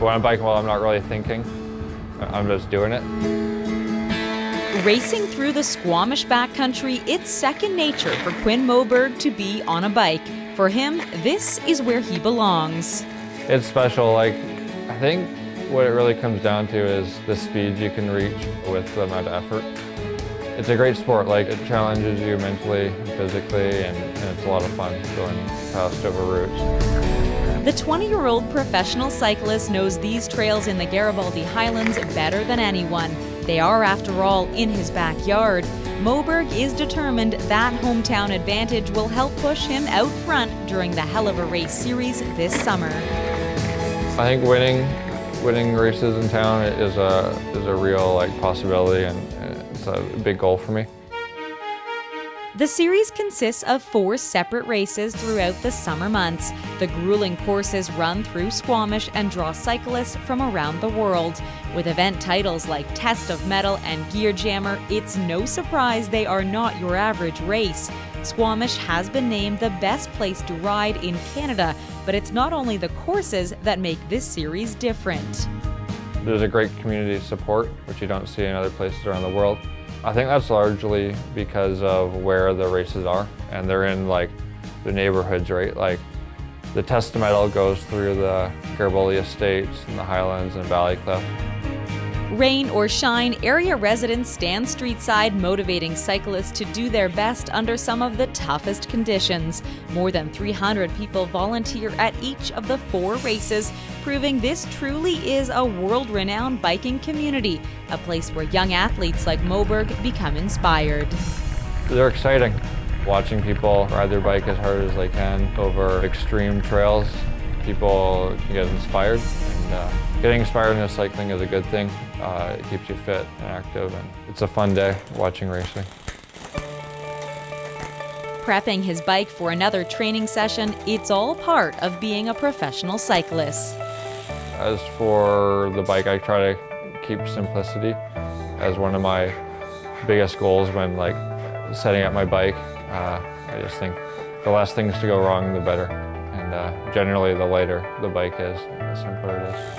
When I'm biking, well, I'm not really thinking. I'm just doing it. Racing through the Squamish backcountry, it's second nature for Quinn Moberg to be on a bike. For him, this is where he belongs. It's special. Like, I think what it really comes down to is the speed you can reach with the amount of effort. It's a great sport. Like, it challenges you mentally and physically, and it's a lot of fun going fast over routes. The 20-year-old professional cyclist knows these trails in the Garibaldi Highlands better than anyone. They are, after all, in his backyard. Moberg is determined that hometown advantage will help push him out front during the Hell of a Race series this summer. I think winning races in town is a real possibility, and it's a big goal for me. The series consists of 4 separate races throughout the summer months. The grueling courses run through Squamish and draw cyclists from around the world. With event titles like Test of Metal and Gear Jammer, it's no surprise they are not your average race. Squamish has been named the best place to ride in Canada, but it's not only the courses that make this series different. There's a great community support, which you don't see in other places around the world. I think that's largely because of where the races are, and they're in the neighborhoods, right? Like, the Test of Metal goes through the Garibaldi Estates and the Highlands and Ballycliffe. Rain or shine, area residents stand streetside, motivating cyclists to do their best under some of the toughest conditions. More than 300 people volunteer at each of the 4 races, proving this truly is a world-renowned biking community, a place where young athletes like Moberg become inspired. They're exciting. Watching people ride their bike as hard as they can over extreme trails, people can get inspired. And getting inspired in cycling is a good thing. It keeps you fit and active, and it's a fun day watching racing. Prepping his bike for another training session, it's all part of being a professional cyclist. As for the bike, I try to keep simplicity as one of my biggest goals when setting up my bike. I just think the less things to go wrong, the better. And generally, the lighter the bike is, the simpler it is.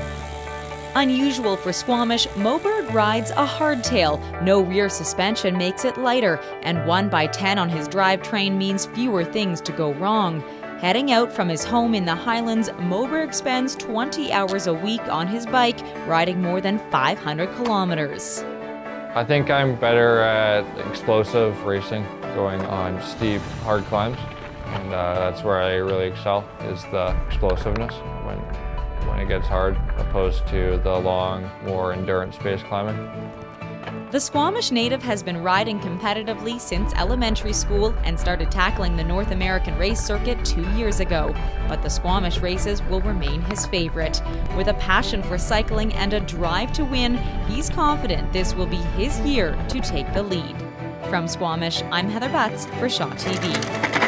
Unusual for Squamish, Moberg rides a hardtail. No rear suspension makes it lighter, and 1x10 on his drivetrain means fewer things to go wrong. Heading out from his home in the Highlands, Moberg spends 20 hours a week on his bike, riding more than 500 kilometers. I think I'm better at explosive racing, going on steep, hard climbs. And that's where I really excel, is the explosiveness when it gets hard, opposed to the long, more endurance-based climbing. The Squamish native has been riding competitively since elementary school and started tackling the North American race circuit 2 years ago. But the Squamish races will remain his favorite. With a passion for cycling and a drive to win, he's confident this will be his year to take the lead. From Squamish, I'm Heather Butts for Shaw TV.